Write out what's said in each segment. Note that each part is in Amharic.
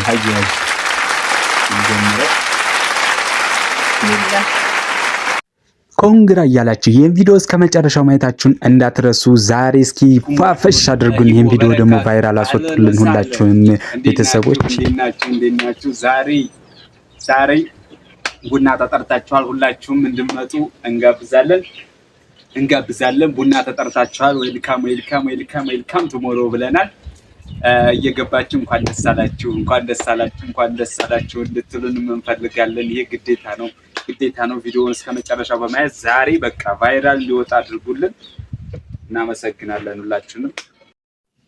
ሀያጅ ጀምሮ ኮንግራ እያላችሁ ይህን ቪዲዮ እስከ መጨረሻው ማየታችሁን እንዳትረሱ። ዛሬ እስኪ ፏፈሽ አድርጉን። ይህን ቪዲዮ ደግሞ ቫይራል አስወጡልን ሁላችሁም ቤተሰቦች። እንዴት ናችሁ? ዛሬ ቡና ተጠርታችኋል። ሁላችሁም እንድትመጡ እንጋብዛለን። ቡና ተጠርታችኋል። ዌልካም ቱሞሮ ብለናል። እየገባችሁ እንኳን ደስ አላችሁ እንድትሉን እንፈልጋለን። ይሄ ግዴታ ነው። ቪዲዮውን እስከ መጨረሻው በማየት ዛሬ በቃ ቫይራል እንዲወጣ አድርጉልን። እናመሰግናለን ሁላችሁንም።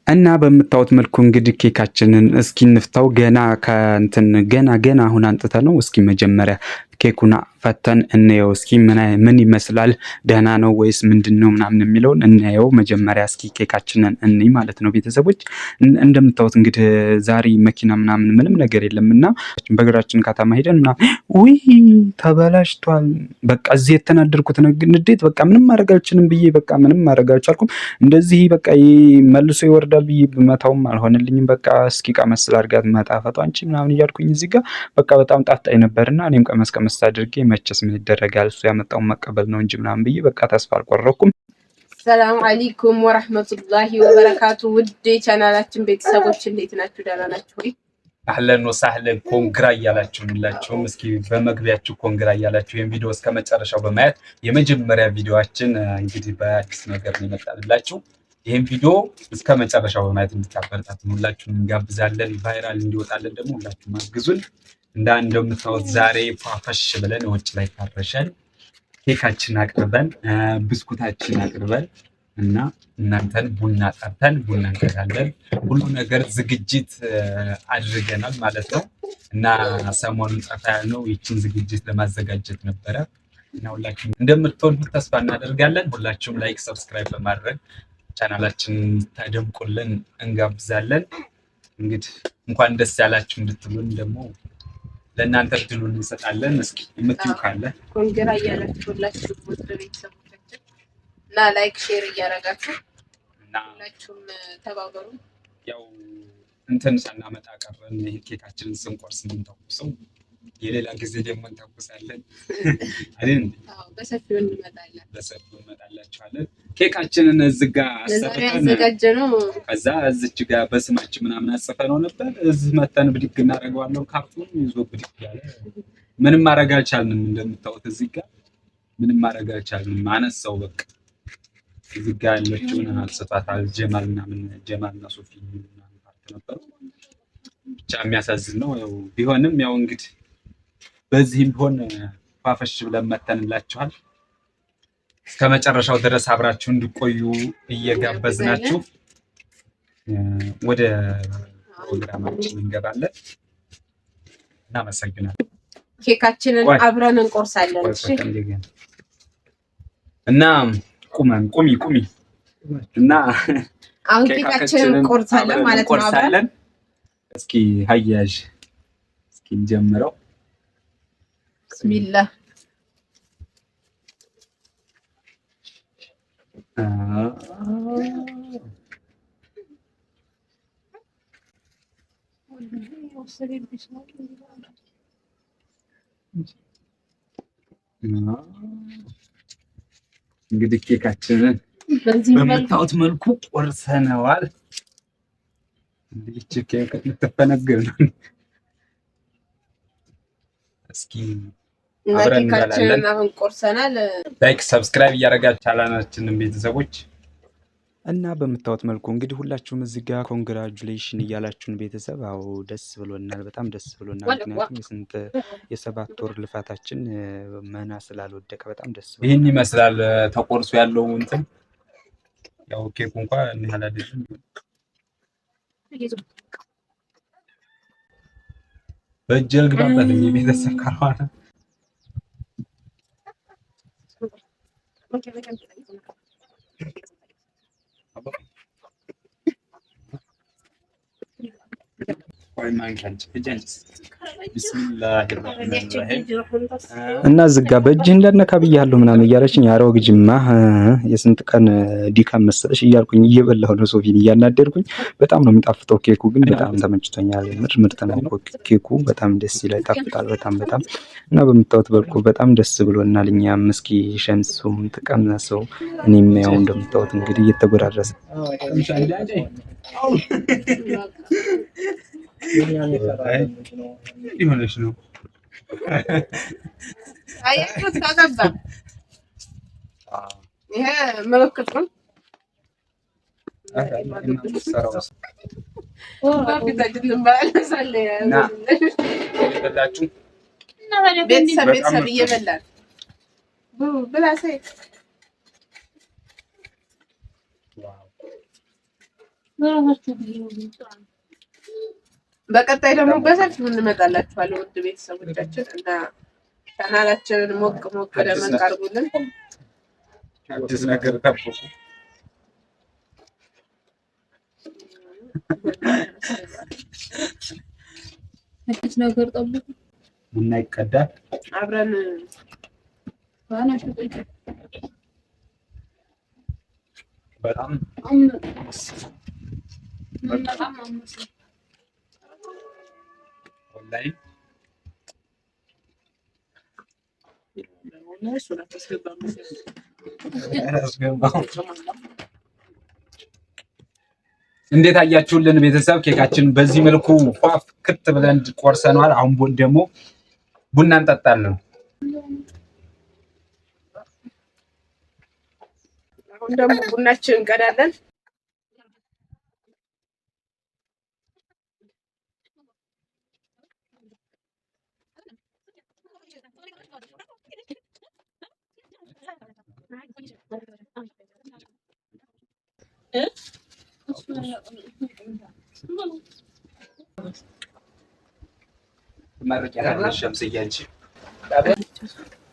እና በምታዩት መልኩ እንግዲህ ኬካችንን እስኪ እንፍታው። ገና አሁን አንጥተ ነው። እስኪ መጀመሪያ ኬኩን ፈተን እንየው። እስኪ ምን ይመስላል? ደህና ነው ወይስ ምንድነው ምናምን የሚለውን እንየው። መጀመሪያ እስኪ ኬካችንን እንይ ማለት ነው ቤተሰቦች። እንደምታዩት እንግዲህ ዛሬ መኪና ምናምን ምንም ነገር የለምና በእግራችን ከተማ ሄደን ውይ ተበላሽቷል። በቃ እዚህ የተናደርኩት ንዴት በቃ ምንም ማድረግ አልችልም ብዬ በቃ ምንም ማድረግ አልቻልኩም። እንደዚህ በቃ መልሶ ይወርዳል ብዬ ብመታውም አልሆነልኝም። በቃ እስኪ ቀመስ አድርጋት መጣፈጧ አንቺ ምናምን እያልኩኝ እዚህ ጋር በቃ በጣም ጣፍጣኝ ነበርና እኔም ቀመስ አድርጌ መቼስ ምን ይደረጋል እሱ ያመጣውን መቀበል ነው እንጂ ምናምን ብዬ በቃ ተስፋ አልቆረኩም። ሰላም አለይኩም ወራህመቱላሂ ወበረካቱ። ውድ ቻናላችን ቤተሰቦች እንዴት ናችሁ? ደህና ናችሁ ወይ? አህለን ወሳህለን። ኮንግራ እያላችሁላችሁም እስኪ በመግቢያችሁ ኮንግራ እያላችሁ ይሄን ቪዲዮ እስከ መጨረሻው በማየት የመጀመሪያ ቪዲዮአችን እንግዲህ በአዲስ ነገር ነው የመጣላችሁ። ይሄን ቪዲዮ እስከ መጨረሻው በማየት እንድታበረታቱን ሁላችሁንም እንጋብዛለን። ቫይራል እንዲወጣለን ደግሞ ሁላችሁም አግዙን። እንደምታዩት ዛሬ ፏፈሽ ብለን ውጭ ላይ ታረሸን ኬካችን አቅርበን ብስኩታችን አቅርበን እና እናንተን ቡና ጠርተን ቡና እንቀዳለን። ሁሉ ነገር ዝግጅት አድርገናል ማለት ነው። እና ሰሞኑን ጠፋ ያልነው ይችን ዝግጅት ለማዘጋጀት ነበረ እና ሁላችሁም እንደምትወዱት ተስፋ እናደርጋለን። ሁላችሁም ላይክ፣ ሰብስክራይብ በማድረግ ቻናላችን ታደምቁልን እንጋብዛለን። እንግዲህ እንኳን ደስ ያላችሁ እንድትሉን ደግሞ ለእናንተ እድሉን እንሰጣለን። እስኪ የምትዩ ካለ ኮንግራ እያላችሁላችሁ ወደ ቤተሰቦቻችን እና ላይክ ሼር እያደረጋችሁ እና ሁላችሁም ተባበሩ። ያው እንትን ሳናመጣ ቀረን። ይሄ ኬካችንን ስንቆርስ የምንተኩሰው የሌላ ጊዜ ደግሞ እንተኩሳለን አይደል? በሰፊው እንመጣላችኋለን። ኬካችንን እዚህ ጋር አዘጋጀነው። ከዛ እዚች ጋር በስማችን ምናምን አጽፈነው ነበር። እዚህ መተን ብድግ እናደርገዋለን። ካርቱን ይዞ ብድግ ያለ ምንም ማድረግ አልቻልንም። እንደምታዩት እዚህ ጋር ምንም ማድረግ አልቻልንም። አነሳው በቃ እዚህ ጋር ያለችውን አጽፋታል። ጀማልና ሶፊ ምናምን ፓርት ነበር። ብቻ የሚያሳዝን ነው። ያው ቢሆንም ያው እንግዲህ በዚህም ቢሆን ፋፈሽ ብለን መተንላችኋል። እስከ መጨረሻው ድረስ አብራችሁ እንድቆዩ እየጋበዝናችሁ ወደ ፕሮግራማችን እንገባለን። እናመሰግናለን። ኬካችንን አብረን እንቆርሳለን። እሺ እና ቁሚ እና አሁን ኬካችንን እንቆርሳለን ማለት ነው። አብረን እስኪ ሀያጅ እስኪ እንጀምረው። ቢስሚላህ እንግዲህ ኬካችንን በምታዩት መልኩ ቆርሰነዋል። እንግዲህ ኬክ ልትፈነግር ነው። እስኪ አብረን እንበላለን። አሁን ቆርሰናል። ላይክ ሰብስክራይብ እያደረጋችሁ ቻናላችንን ቤተሰቦች እና በምታዩት መልኩ እንግዲህ ሁላችሁም እዚህ ጋር ኮንግራጁሌሽን እያላችሁን ቤተሰብ። አዎ ደስ ብሎናል፣ በጣም ደስ ብሎናል። ምክንያቱም የሰባት ወር ልፋታችን መና ስላልወደቀ በጣም ደስ ብሎናል። ይህን ይመስላል ተቆርሶ ያለው እንትን። ያው ኬኩ እንኳን እንያላ አይደለም በእጅል ግባበት ቤተሰብ ካልሆነ ቆይ ማንካንች እጃንስ ቢስሚላህ እና ዝጋ በእጅህ እንዳነካ ብያለሁ ምናምን እያለችኝ ኧረ ወግጅማ የስንት ቀን ዲካም መሰለሽ እያልኩኝ እየበላሁ ነው ሶፊን እያናደርኩኝ። በጣም ነው የሚጣፍጠው ኬኩ ግን በጣም ተመችቶኛል። ምርጥ ነው ኬኩ በጣም ደስ ይላል፣ ይጣፍጣል በጣም እና በምታዩት በልኩ በጣም ደስ ብሎናል። እኛም እስኪ ሸምሱም ተቀመሰው እኔም ያው እንደምታዩት እንግዲህ እየተጎራረሰ ይሆነሽ ነው። አያችሁት? ካገባ ይሄ ምልክት ነው። ቤተሰብ እየበላን ብላ ሰይድ በቀጣይ ደግሞ በሰፊው እንመጣላችኋለን ውድ ቤተሰቦቻችን እና ቻናላችንን ሞቅ ደመቅ አድርጉልን። አዲስ ነገር ጠብቁ። ቡና ይቀዳል አብረን በጣም ኦንላይን እንዴት አያችሁልን ቤተሰብ? ኬካችን በዚህ መልኩ ፏፍ ክት ብለን ቆርሰናል። አሁን ደግሞ ቡና እንጠጣለን። አሁን ደግሞ ቡናችንን እንቀዳለን።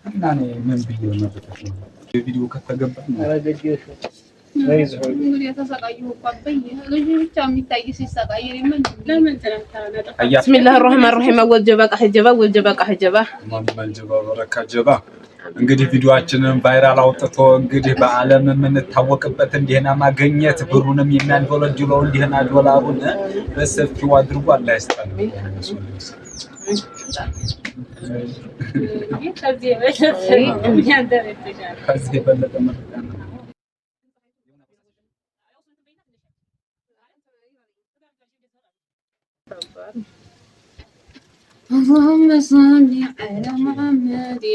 እና ምን ብዬ ነው ቪዲዮ ከተገባ ብስሚላህ الرحمن الرحيم ወልጀባ ቃህጀባ በረካ ጀባ። እንግዲህ ቪዲዮአችንን ቫይራል አውጥቶ እንግዲህ በዓለም የምንታወቅበት እንዲህና ማግኘት ብሩንም የሚያንዶለጅለው እንዲህና ዶላሩን በሰፊው አድርጎ አላህ ይስጠን። ከዚህ የበለጠ اللهم صل على محمد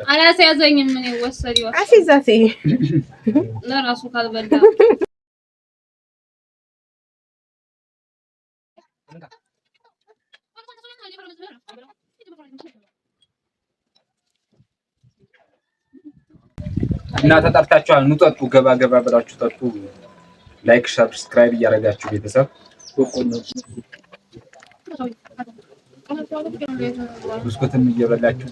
على سيازኝ ምን ይወሰድ ይወሰድ አሲዛቲ ለራሱ ካልበላ እና ተጠርታችኋል። ኑ ጠጡ፣ ገባ ብላችሁ ጠጡ። ላይክ ሰብስክራይብ እያደረጋችሁ ቤተሰብ ብስኩትም እየበላችሁ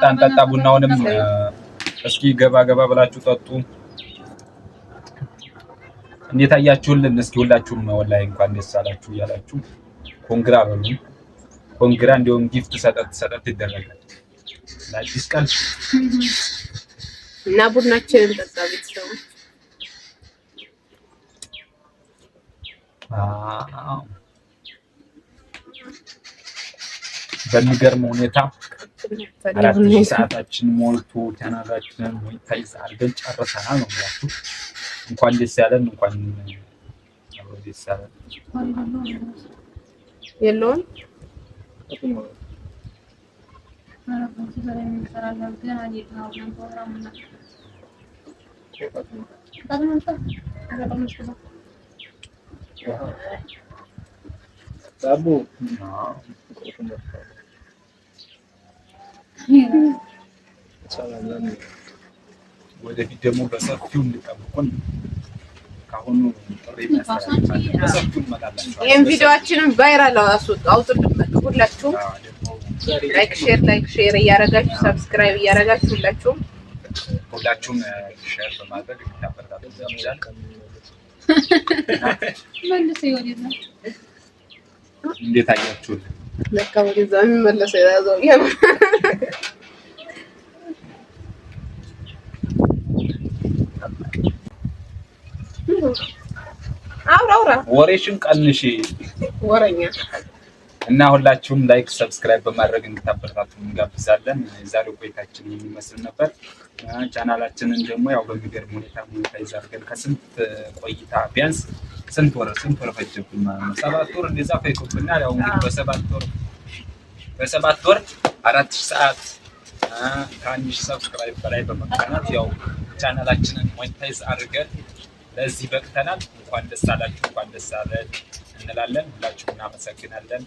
እንጣጣ ቡናውንም እስኪ ገባ ብላችሁ ጠጡ። እንዴት አያችሁልን? እስኪ ሁላችሁም ወላሂ እንኳን ደስ አላችሁ እያላችሁ ኮንግራ በሉ። ኮንግራ እንደውም ጊፍት ሰጠት ይደረጋል ለአዲስ ቀን እና ቡናችንን ጠጣ ቤተሰቡ። በሚገርም ሁኔታ 4 ሰዓታችን ሞልቶ ቻናላችንን ሞኔታይዝ አድርገን ጨርሰናል ነው ብላችሁ እንኳን ደስ ያለን። እንኳን ደስ ያለን። የለውም ወደፊት ደግሞ በሰፊው እንጠብቁን። ካሁኑ ጥሪ እናስተላልፋለን። በሰፊው እንመጣላችኋለን። ይሄን ቪዲዮአችንን ቫይራል አውጡልን። ሁላችሁም ላይክ ሼር እያደረጋችሁ ሰብስክራይብ እያደረጋችሁ ሁላችሁም ሼር በማድረግ ታበረታቱ ይችላል። መልስ ይወዲና እንዴት አያችሁት? ለካ ወደዛ የሚመለሰው ያዘው ይሄን አውራ ወሬሽን ቀንሺ ወረኛ እና ሁላችሁም ላይክ ሰብስክራይብ በማድረግ እንድታበረታቱ እንጋብዛለን። የዛሬው ቆይታችን የሚመስል ነበር። ቻናላችንን ደግሞ ያው በሚገርም ሁኔታ ሞኔታይዝ አድርገን ከስንት ቆይታ ቢያንስ ስንት ወር ፈጀብን ማለት ነው። 7 ወር እንደዛ ፈይቶብናል። ያው እንግዲህ በሰባት ወር 4000 ሰዓት ከ1000 ሰብስክራይብ በላይ በመቀናት ያው ቻናላችንን ሞኔታይዝ አድርገን ለዚህ በቅተናል። እንኳን ደስ አላችሁ፣ እንኳን ደስ አለን እንላለን። ሁላችሁም እናመሰግናለን።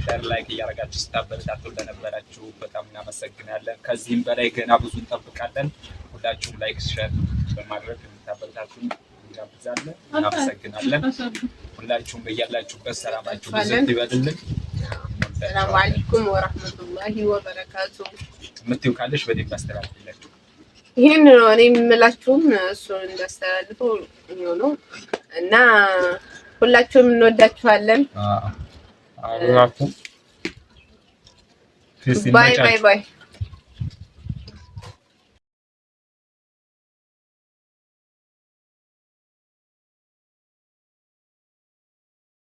ሼር ላይክ እያደረጋችሁ ስታበረታቱ ለነበራችሁ በጣም እናመሰግናለን። ከዚህም በላይ ገና ብዙ እንጠብቃለን። ሁላችሁም ላይክ ሼር በማድረግ እንድታበረታቱ እንጋብዛለን። እናመሰግናለን። ሁላችሁም በያላችሁበት ሰላማችሁ ብዙ ይበልልን። ሰላም አለይኩም ወራህመቱላሂ ወበረካቱ። የምትይው ካለሽ በደንብ አስተላልፍላችሁ። ይሄን ነው እኔ የምላችሁም እሱን እንዳስተላልፉ ነው እና ሁላችሁም እንወዳችኋለን። አብራችሁ ባይ ባይ ባይ